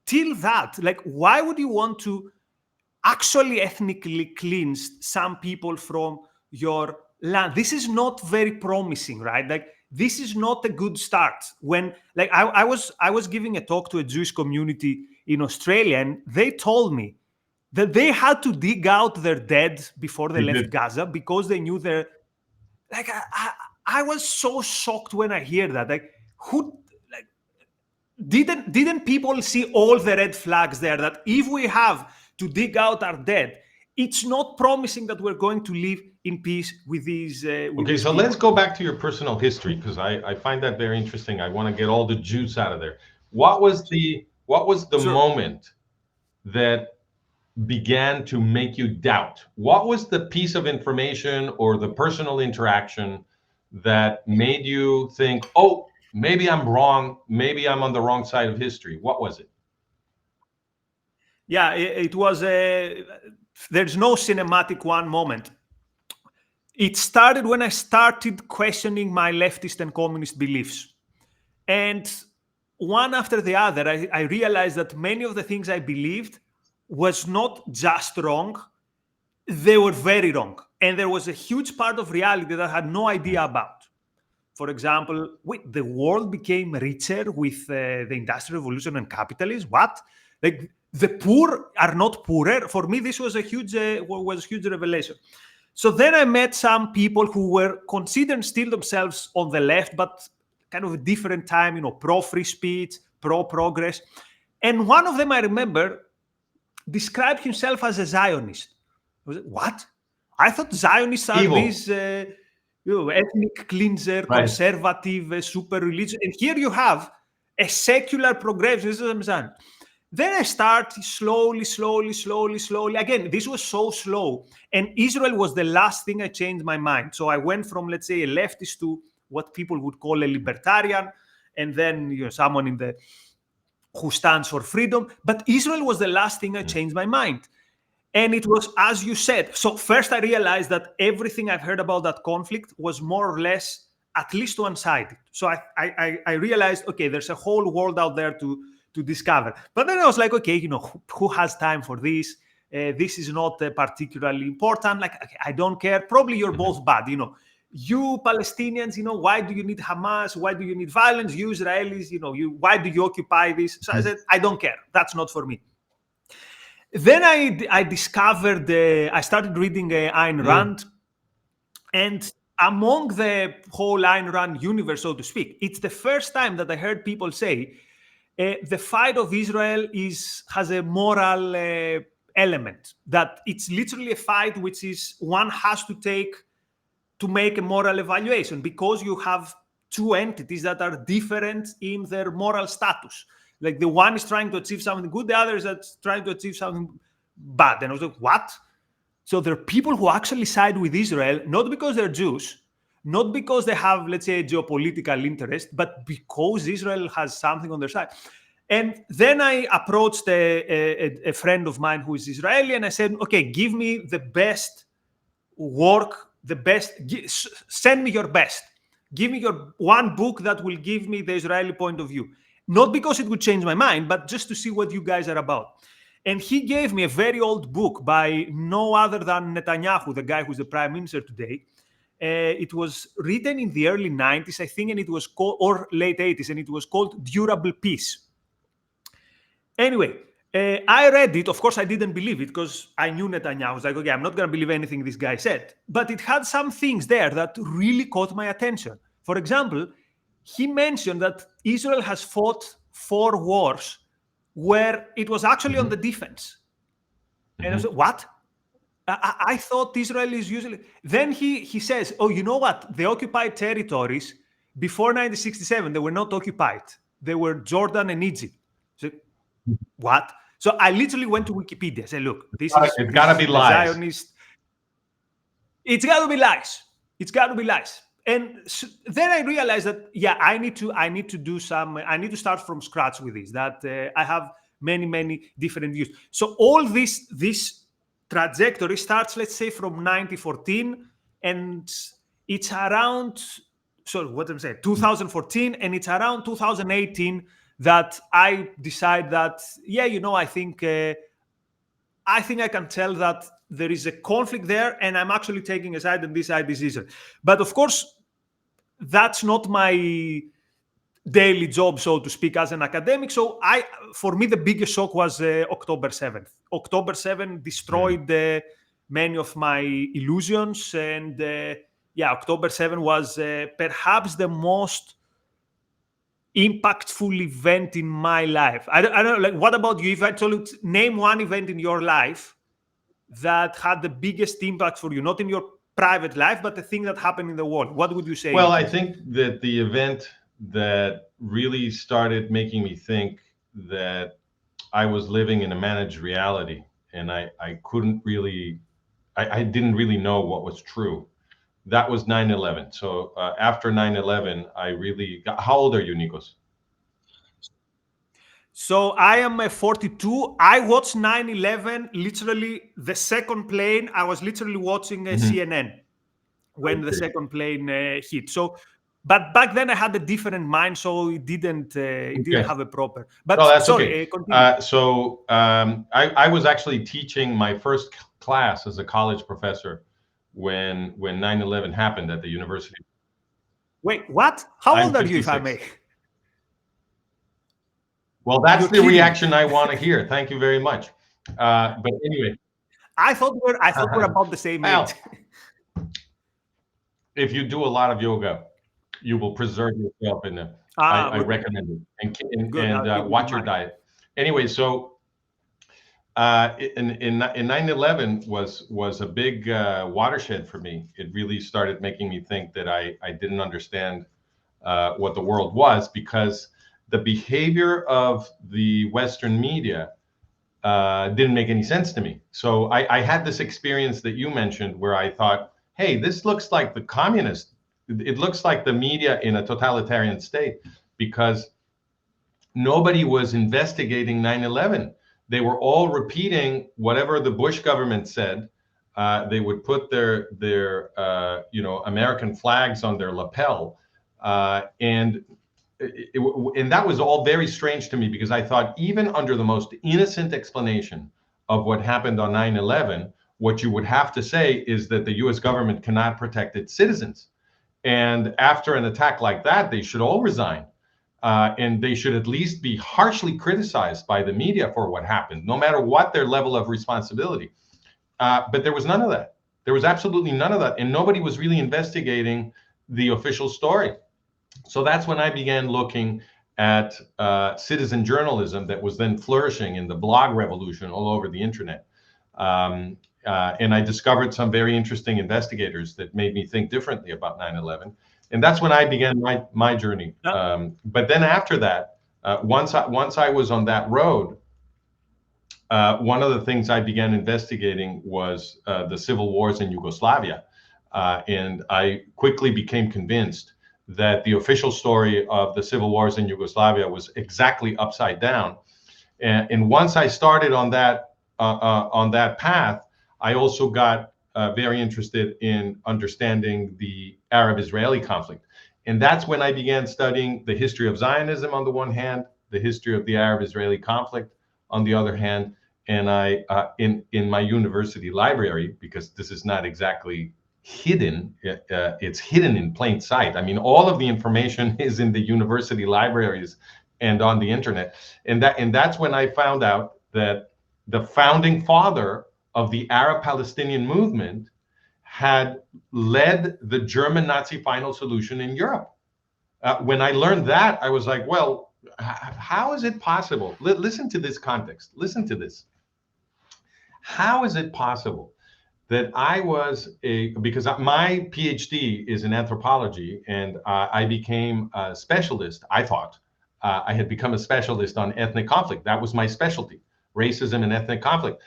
Speaker 2: till that, like, why would you want to actually ethnically cleanse some people from your land? This is not very promising, right? Like, this is not a good start. When, like, I was giving a talk to a Jewish community in Australia, and they told me that they had to dig out their dead before they left Gaza because they knew they're, like, I was so shocked when I hear that. Like, who, like, didn't people see all the red flags there, that if we have to dig out our dead, it's not promising that we're going to live in peace with these.
Speaker 1: Okay, so let's go back to your personal history, because I find that very interesting. I want to get all the juice out of there. What was the moment that began to make you doubt? What was the piece of information or the personal interaction that made you think, oh, maybe I'm wrong, maybe I'm on the wrong side of history? What was it?
Speaker 2: Yeah, it was there's no cinematic one moment. It started when I started questioning my leftist and communist beliefs. And one after the other, I realized that many of the things I believed was not just wrong, they were very wrong. And there was a huge part of reality that I had no idea about. For example, the world became richer with the Industrial Revolution and capitalism. What? Like, the poor are not poorer. For me, this was a huge revelation. So then I met some people who were considered still themselves on the left, but kind of a different time, you know, pro-free speech, pro-progress. And one of them, I remember, described himself as a Zionist. I was like, what? I thought Zionists are these ethnic cleanser, conservative, super religious. And here you have a secular progressivism. Then I started slowly. Again, this was so slow. And Israel was the last thing I changed my mind. So I went from, let's say, a leftist to what people would call a libertarian, and then someone who stands for freedom. But Israel was the last thing I changed my mind. And it was, as you said, so first I realized that everything I've heard about that conflict was more or less at least one-sided. So I realized, okay, there's a whole world out there to discover. But then I was like, okay, who has time for this? This is not particularly important. Like, okay, I don't care. Probably you're both bad. You Palestinians, why do you need Hamas? Why do you need violence? You Israelis, why do you occupy this? So I said, I don't care. That's not for me. Then I discovered, I started reading Ayn Rand, and among the whole Ayn Rand universe, so to speak, it's the first time that I heard people say the fight of Israel has a moral element, that it's literally a fight which is one has to take to make a moral evaluation, because you have two entities that are different in their moral status. Like, the one is trying to achieve something good, the other is trying to achieve something bad. And I was like, what? So there are people who actually side with Israel, not because they're Jews, not because they have, let's say, a geopolitical interest, but because Israel has something on their side. And then I approached a friend of mine who is Israeli, and I said, okay, give me the best work, send me your best. Give me your one book that will give me the Israeli point of view. Not because it would change my mind, but just to see what you guys are about. And he gave me a very old book by no other than Netanyahu, the guy who's the prime minister today. It was written in the early 90s, I think, and it was called, or late 80s, and it was called Durable Peace. Anyway, I read it. Of course, I didn't believe it because I knew Netanyahu. I was like, okay, I'm not going to believe anything this guy said. But it had some things there that really caught my attention. For example, he mentioned that Israel has fought 4 wars where it was actually on the defense. And I was like, what? I thought Israel is usually... Then he says, oh, you know what? The occupied territories before 1967, they were not occupied. They were Jordan and Egypt. So, what? So I literally went to Wikipedia. I said, look, it's
Speaker 1: got to be lies.
Speaker 2: Zionist. It's got to be lies. It's got to be lies. And so then I realized that, yeah, I need to do some, I need to start from scratch with this, that I have many different views. So all this trajectory starts, let's say, from 1914, and it's around, sorry, what I'm saying, 2014, and it's around 2018 that I decide that, yeah, you know, I think I can tell that there is a conflict there, and I'm actually taking a side, and this side is Israel. But of course, that's not my daily job, so to speak, as an academic. So for me, the biggest shock was October 7th. October 7th destroyed many of my illusions, and yeah, October 7th was perhaps the most impactful event in my life. I don't know, like, what about you? If I told you, name one event in your life that had the biggest impact for you, not in your private life, but the thing that happened in the world, what would you say?
Speaker 1: Well, I think that the event that really started making me think that I was living in a managed reality, and I couldn't really, I didn't really know what was true. That was 9/11. So after 9/11, I really got... How old are you, Nikos?
Speaker 2: So I am 42. I watched 9/11, literally the second plane. I was literally watching CNN when the second plane hit. So, but back then I had a different mind, so it didn't have a proper. But
Speaker 1: no, that's
Speaker 2: sorry,
Speaker 1: okay.
Speaker 2: Continue.
Speaker 1: I was actually teaching my first class as a college professor when 9/11 happened at the university.
Speaker 2: Wait, what? How old are you, if I
Speaker 1: 56.
Speaker 2: may?
Speaker 1: Well, that's the reaction I want to hear. Thank you very much. But anyway,
Speaker 2: I thought we're about the same age.
Speaker 1: If you do a lot of yoga, you will preserve yourself in there. I recommend it, and watch your diet. Anyway, so in 9/11 was a big watershed for me. It really started making me think that I didn't understand what the world was, because the behavior of the Western media didn't make any sense to me. So I had this experience that you mentioned where I thought, hey, this looks like the communist. It looks like the media in a totalitarian state, because nobody was investigating 9/11. They were all repeating whatever the Bush government said. They would put their American flags on their lapel, and that was all very strange to me, because I thought, even under the most innocent explanation of what happened on 9/11, what you would have to say is that the U.S. government cannot protect its citizens. And after an attack like that, they should all resign. And they should at least be harshly criticized by the media for what happened, no matter what their level of responsibility. But there was none of that. There was absolutely none of that. And nobody was really investigating the official story. So that's when I began looking at citizen journalism that was then flourishing in the blog revolution all over the internet. And I discovered some very interesting investigators that made me think differently about 9/11. And that's when I began my journey. But then after that, once I was on that road, one of the things I began investigating was the civil wars in Yugoslavia. And I quickly became convinced that the official story of the civil wars in Yugoslavia was exactly upside down. And once I started on that path, I also got very interested in understanding the Arab-Israeli conflict. And that's when I began studying the history of Zionism on the one hand, the history of the Arab-Israeli conflict on the other hand. And I, in my university library, because this is not exactly hidden, it's hidden in plain sight. I mean, all of the information is in the university libraries and on the internet. And that's when I found out that the founding father of the Arab-Palestinian movement had led the German Nazi final solution in Europe. When I learned that, I was like, well, how is it possible? Listen to this context. Listen to this. How is it possible that I was because my PhD is in anthropology, and I became a specialist, I thought. I had become a specialist on ethnic conflict. That was my specialty, racism and ethnic conflict.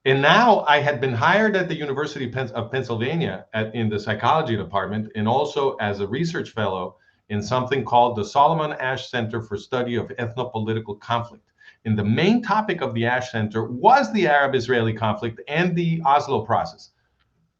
Speaker 1: And now I had been hired at the University of Pennsylvania in the psychology department, and also as a research fellow in something called the Solomon Asch Center for Study of Ethnopolitical Conflict. And the main topic of the Asch Center was the Arab-Israeli conflict and the Oslo process.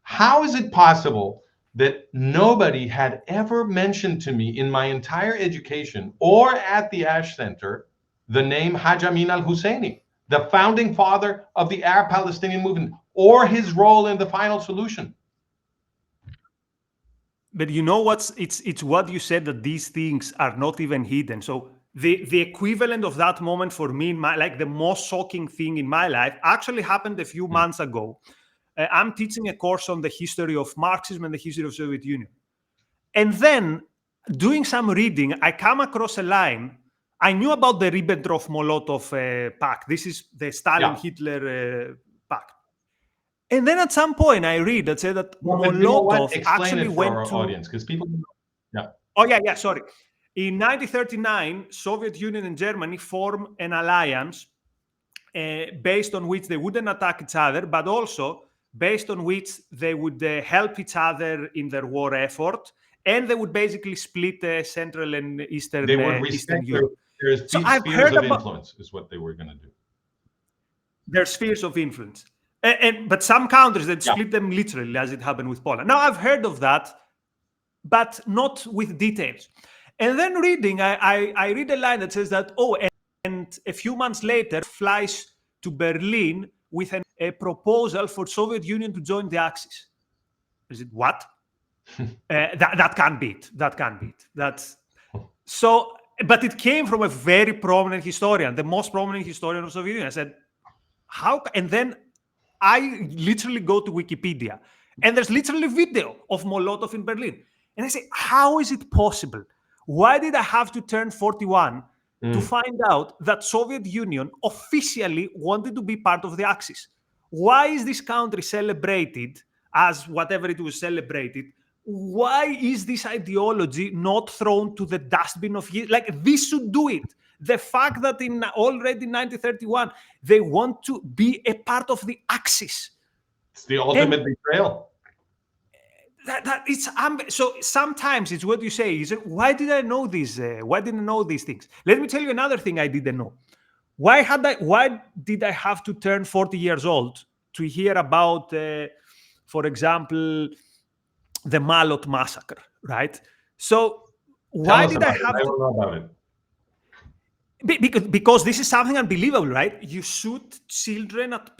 Speaker 1: How is it possible that nobody had ever mentioned to me in my entire education or at the Asch Center the name Haj Amin al-Husseini, the founding father of the Arab-Palestinian movement, or his role in the final solution?
Speaker 2: But you know it's what you said, that these things are not even hidden. So the equivalent of that moment for me, like the most shocking thing in my life, actually happened a few months ago. I'm teaching a course on the history of Marxism and the history of Soviet Union. And then doing some reading, I come across a line. I knew about the Ribbentrop-Molotov pact. This is the Stalin-Hitler pact. And then at some point I read that said that Molotov actually went to...
Speaker 1: audience, because people...
Speaker 2: Yeah. Oh, yeah, sorry. In 1939, Soviet Union and Germany formed an alliance based on which they wouldn't attack each other, but also based on which they would help each other in their war effort, and they would basically split Central and Eastern Europe. They would respect
Speaker 1: their spheres of influence, is what they were going to do.
Speaker 2: Their spheres of influence. But some countries, they'd split them literally, as it happened with Poland. Now, I've heard of that, but not with details. And then reading, I read a line that says that, and a few months later, flies to Berlin with a proposal for Soviet Union to join the Axis. Is it what? That can't be it. That can't be it. That's so. But it came from a very prominent historian, the most prominent historian of Soviet Union. I said, how? And then I literally go to Wikipedia, and there's literally a video of Molotov in Berlin. And I say, how is it possible? Why did I have to turn 41 to find out that Soviet Union officially wanted to be part of the Axis? Why is this country celebrated as whatever it was celebrated? Why is this ideology not thrown to the dustbin of years? Like, this should do it. The fact that already in 1931, they want to be a part of the Axis.
Speaker 1: It's the ultimate betrayal.
Speaker 2: So sometimes it's what you say. Is why did I know this? Why didn't I know these things? Let me tell you another thing I didn't know. Why did I have to turn 40 years old to hear about, for example, the Malot massacre, right? So why did I have to?
Speaker 1: I don't know about
Speaker 2: it. Because this is something unbelievable, right? You shoot children at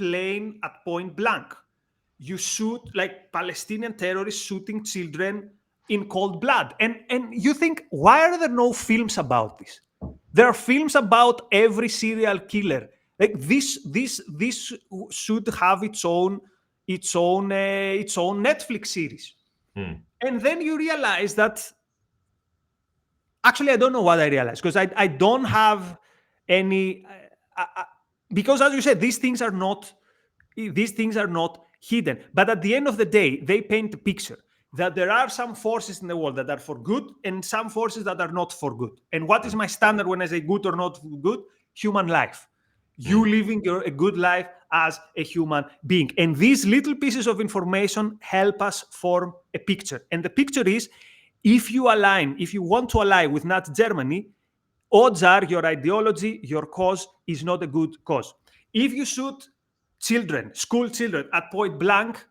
Speaker 2: point blank. You shoot, like, Palestinian terrorists shooting children in cold blood. And you think, why are there no films about this? There are films about every serial killer. Like, this should have its own Netflix series. And then you realize that, actually, I don't know what I realized, because I don't have any, because as you said, these things are not hidden. But at the end of the day, they paint a picture that there are some forces in the world that are for good and some forces that are not for good. And what is my standard when I say good or not good? Human life. You living a good life as a human being. And these little pieces of information help us form a picture. And the picture is, if you want to ally with Nazi Germany, odds are your ideology, your cause is not a good cause. If you shoot children, school children, at point blank,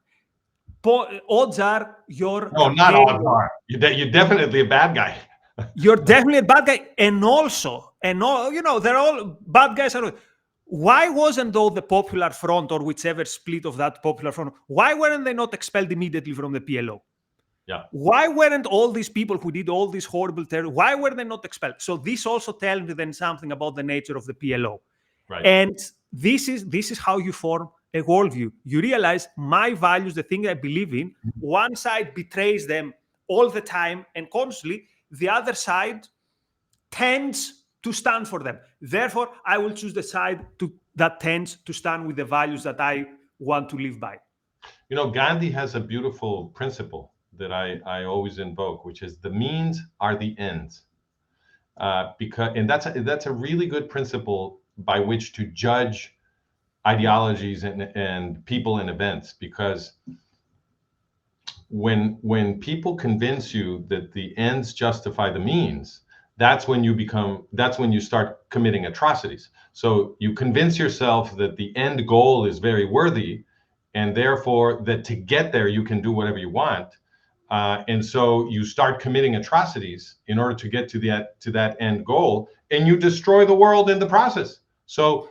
Speaker 2: odds are your
Speaker 1: No, not
Speaker 2: campaign,
Speaker 1: odds are. You're definitely a bad guy.
Speaker 2: you're definitely a bad guy. And also, they're all bad guys. Why wasn't though the Popular Front or whichever split of that Popular Front, why weren't they not expelled immediately from the PLO?
Speaker 1: Yeah,
Speaker 2: Why weren't all these people who did all these horrible terror, why were they not expelled? So this also tells me then something about the nature of the PLO.
Speaker 1: right.
Speaker 2: And this is how you form a worldview. You realize my values, the thing I believe in, one side betrays them all the time and constantly, the other side tends to stand for them. Therefore, I will choose the side that tends to stand with the values that I want to live by.
Speaker 1: You know, Gandhi has a beautiful principle that I always invoke, which is the means are the ends. And that's a really good principle by which to judge ideologies and people and events, because when people convince you that the ends justify the means, that's when you start committing atrocities. So you convince yourself that the end goal is very worthy, and therefore that to get there you can do whatever you want, and so you start committing atrocities in order to get to that end goal, and you destroy the world in the process. So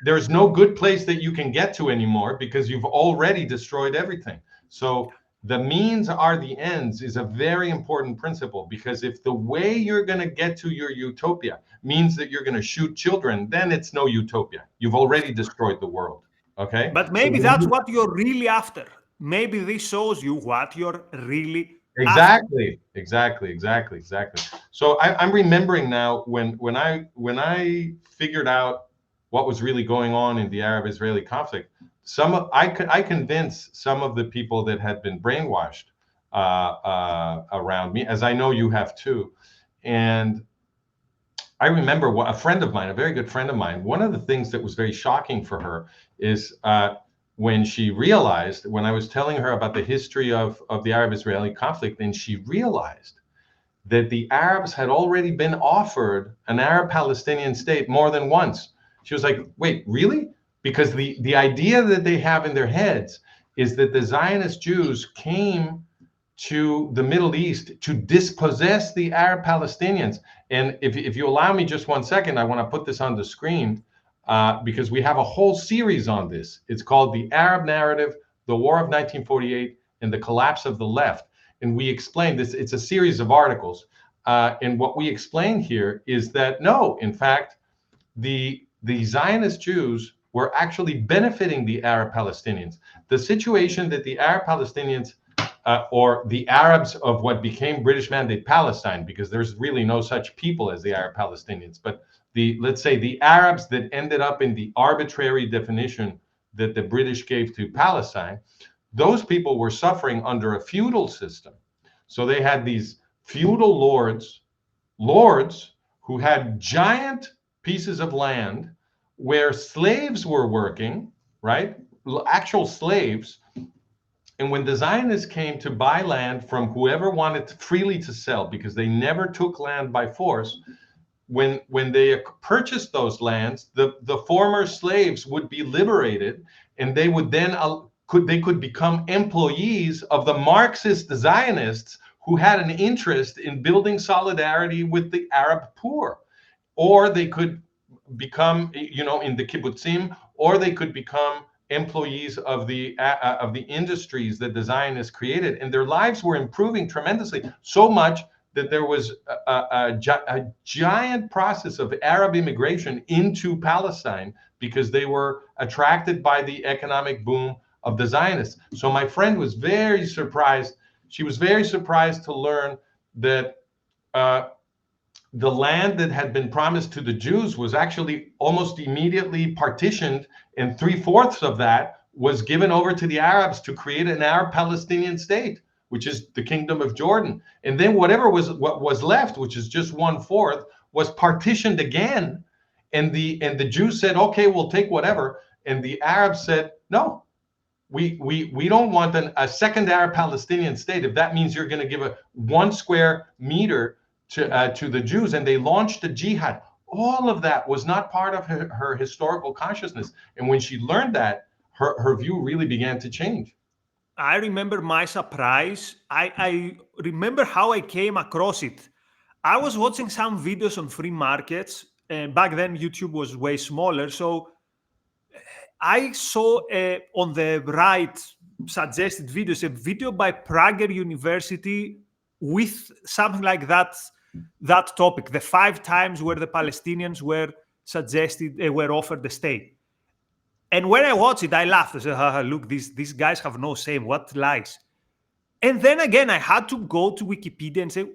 Speaker 1: there's no good place that you can get to anymore because you've already destroyed everything. So the means are the ends is a very important principle, because if the way you're going to get to your utopia means that you're going to shoot children, then it's no utopia. You've already destroyed the world. Okay.
Speaker 2: But maybe that's what you're really after. Maybe this shows you what you're really
Speaker 1: Exactly. So I'm remembering now when I figured out what was really going on in the Arab-Israeli conflict. I convinced some of the people that had been brainwashed around me, as I know you have too. And I remember a friend of mine, a very good friend of mine, one of the things that was very shocking for her is when she realized, when I was telling her about the history of the Arab-Israeli conflict, and she realized that the Arabs had already been offered an Arab-Palestinian state more than once. She was like, wait, really? Because the idea that they have in their heads is that the Zionist Jews came to the Middle East to dispossess the Arab Palestinians. And if you allow me just 1 second, I want to put this on the screen because we have a whole series on this. It's called The Arab Narrative, The War of 1948, and the Collapse of the Left. And we explain this. It's a series of articles. And what we explain here is that, no, in fact, the Zionist Jews were actually benefiting the Arab Palestinians. The situation that the Arab Palestinians or the Arabs of what became British Mandate Palestine, because there's really no such people as the Arab Palestinians, but let's say the Arabs that ended up in the arbitrary definition that the British gave to Palestine, those people were suffering under a feudal system. So they had these feudal lords who had giant pieces of land where slaves were working, right? Actual slaves. And when the Zionists came to buy land from whoever wanted freely to sell, because they never took land by force, when they purchased those lands, the former slaves would be liberated, and they would then could become employees of the Marxist Zionists who had an interest in building solidarity with the Arab poor, or they could become, in the kibbutzim, or they could become employees of the industries that the Zionists created, and their lives were improving tremendously, so much that there was a giant process of Arab immigration into Palestine because they were attracted by the economic boom of the Zionists. So my friend was very surprised. She was very surprised to learn that the land that had been promised to the Jews was actually almost immediately partitioned, and 3/4 of that was given over to the Arabs to create an Arab Palestinian state, which is the Kingdom of Jordan. And then what was left, which is just 1/4, was partitioned again. And the Jews said, okay, we'll take whatever. And the Arabs said, no, we don't want a second Arab Palestinian state if that means you're going to give a 1 square meter to the Jews, and they launched a jihad. All of that was not part of her historical consciousness, and when she learned that, her view really began to change.
Speaker 2: I remember my surprise. I remember how I came across it. I was watching some videos on free markets, and back then YouTube was way smaller. So I saw on the right suggested videos a video by Prager University with something like that topic, the 5 times where the Palestinians were were offered the state. And when I watched it, I laughed. I said, look, these guys have no shame. What lies? And then again, I had to go to Wikipedia and say,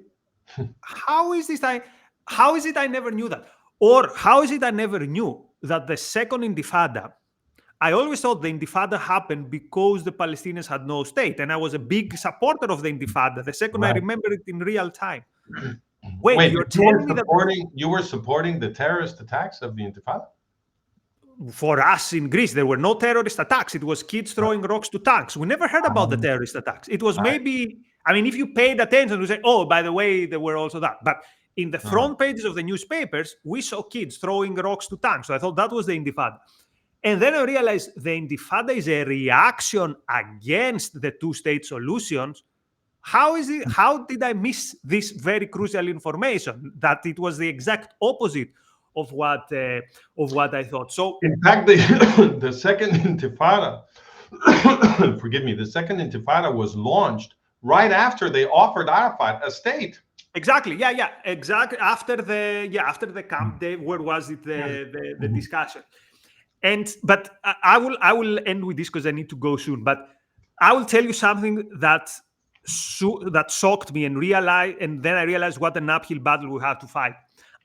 Speaker 2: how is it I never knew that? Or how is it I never knew that the second Intifada, I always thought the Intifada happened because the Palestinians had no state. And I was a big supporter of the Intifada. The second I remember it in real time. Wait, you're telling me that
Speaker 1: you were supporting the terrorist attacks of the Intifada?
Speaker 2: For us in Greece, there were no terrorist attacks. It was kids throwing rocks to tanks. We never heard about the terrorist attacks. It was maybe, I mean, if you paid attention, you say, oh, by the way, there were also that. But in the front pages of the newspapers, we saw kids throwing rocks to tanks. So I thought that was the Intifada. And then I realized the Intifada is a reaction against the two-state solutions. How is it? How did I miss this very crucial information? That it was the exact opposite of what I thought. So,
Speaker 1: in fact, the second Intifada, forgive me, the second Intifada was launched right after they offered Arafat a state.
Speaker 2: Exactly. Yeah. Exactly. After the Camp David, where was it? The discussion. But I will end with this because I need to go soon. But I will tell you something that shocked me and then I realized what an uphill battle we have to fight.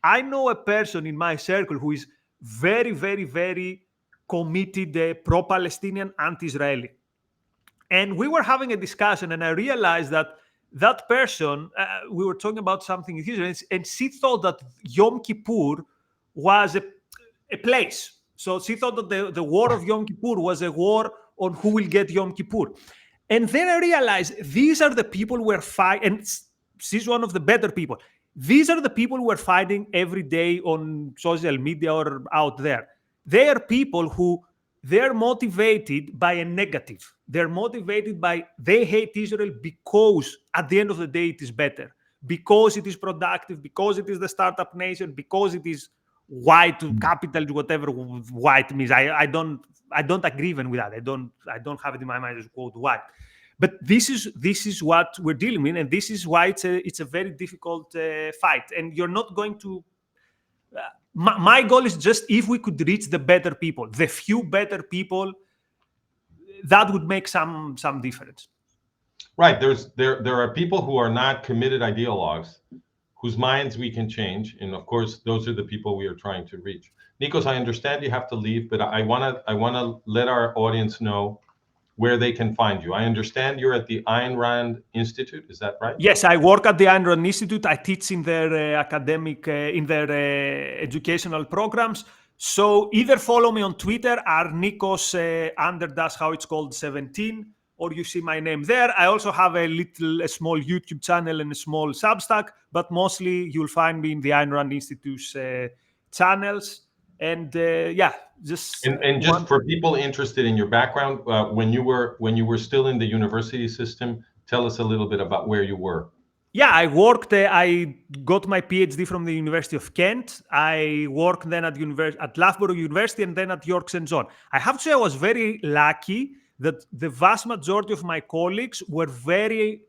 Speaker 2: I know a person in my circle who is very, very, very committed pro-Palestinian, anti-Israeli. And we were having a discussion, and I realized that person, we were talking about something in Israel, and she thought that Yom Kippur was a place. So she thought that the war of Yom Kippur was a war on who will get Yom Kippur. And then I realized these are the people we're fighting, and she's one of the better people. These are the people who are fighting every day on social media or out there. They are people who they're motivated by a negative. They're motivated by they hate Israel because at the end of the day it is better, because it is productive, because it is the startup nation, because it is white capital, whatever white means. I don't agree even with that. I don't have it in my mind as quote white. But this is what we're dealing with, and this is why it's a very difficult fight. And you're not going to. My goal is just if we could reach the better people, the few better people, that would make some difference.
Speaker 1: Right. There are people who are not committed ideologues, whose minds we can change, and of course, those are the people we are trying to reach. Nikos, I understand you have to leave, but I wanna let our audience know where they can find you. I understand you're at the Ayn Rand Institute. Is that right?
Speaker 2: Yes, I work at the Ayn Rand Institute. I teach in their academic, in their educational programs. So either follow me on Twitter, Nikos how it's called 17, or you see my name there. I also have a small YouTube channel and a small Substack, but mostly you'll find me in the Ayn Rand Institute's channels. And just
Speaker 1: for people interested in your background, when you were still in the university system, tell us a little bit about where you were.
Speaker 2: Yeah, I worked. I got my PhD from the University of Kent. I worked then at Loughborough University and then at York St. John. I have to say I was very lucky that the vast majority of my colleagues were very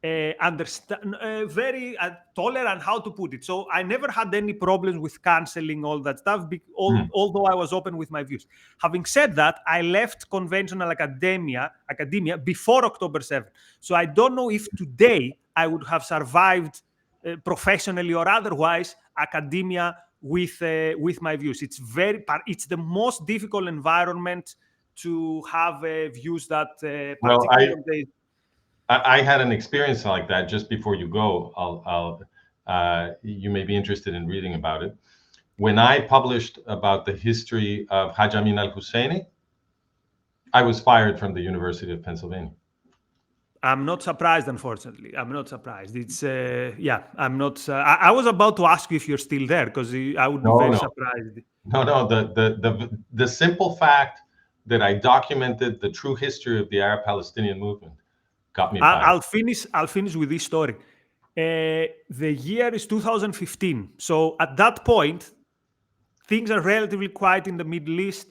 Speaker 2: very tolerant, how to put it. So I never had any problems with canceling all that stuff, although I was open with my views. Having said that, I left conventional academia before October 7th. So I don't know if today I would have survived professionally or otherwise academia with my views. It's the most difficult environment to have views that
Speaker 1: I had an experience like that just before you go. You may be interested in reading about it. When I published about the history of Haj Amin al-Husseini, I was fired from the University of Pennsylvania.
Speaker 2: I'm not surprised, unfortunately. I'm not surprised. It's yeah. I'm not. I was about to ask you if you're still there because I would be
Speaker 1: No,
Speaker 2: very
Speaker 1: no,
Speaker 2: surprised.
Speaker 1: no. The simple fact that I documented the true history of the Arab-Palestinian movement got me fired.
Speaker 2: I'll finish. I'll finish with this story. The year is 2015. So at that point, things are relatively quiet in the Middle East.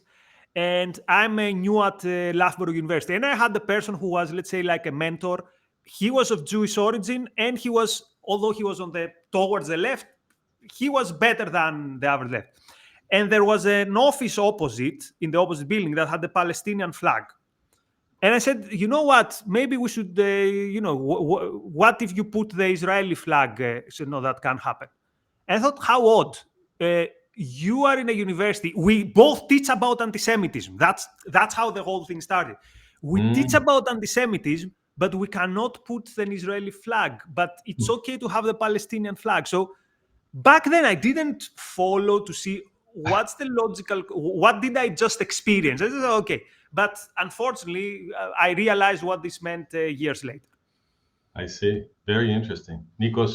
Speaker 2: And I'm new at Loughborough University. And I had the person who was, let's say, like a mentor. He was of Jewish origin, and he was, although he was on the towards the left, he was better than the average left. And there was an office opposite in the opposite building that had the Palestinian flag. And I said, you know what? Maybe we should, what if you put the Israeli flag? He said, no, that can't happen. And I thought, how odd. You are in a university. We both teach about anti-Semitism. That's how the whole thing started. We teach
Speaker 1: Mm.
Speaker 2: about anti-Semitism, but we cannot put an Israeli flag. But it's okay to have the Palestinian flag. So back then, I didn't follow to see what's the logical. What did I just experience? I said, okay. But unfortunately, I realized what this meant years later.
Speaker 1: I see. Very interesting. Nikos,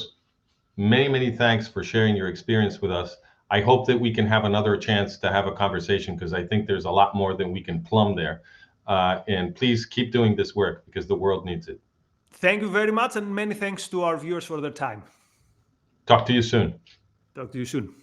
Speaker 1: many, many thanks for sharing your experience with us. I hope that we can have another chance to have a conversation because I think there's a lot more than we can plumb there. And please keep doing this work because the world needs it.
Speaker 2: Thank you very much, and many thanks to our viewers for their time.
Speaker 1: Talk to you soon.
Speaker 2: Talk to you soon.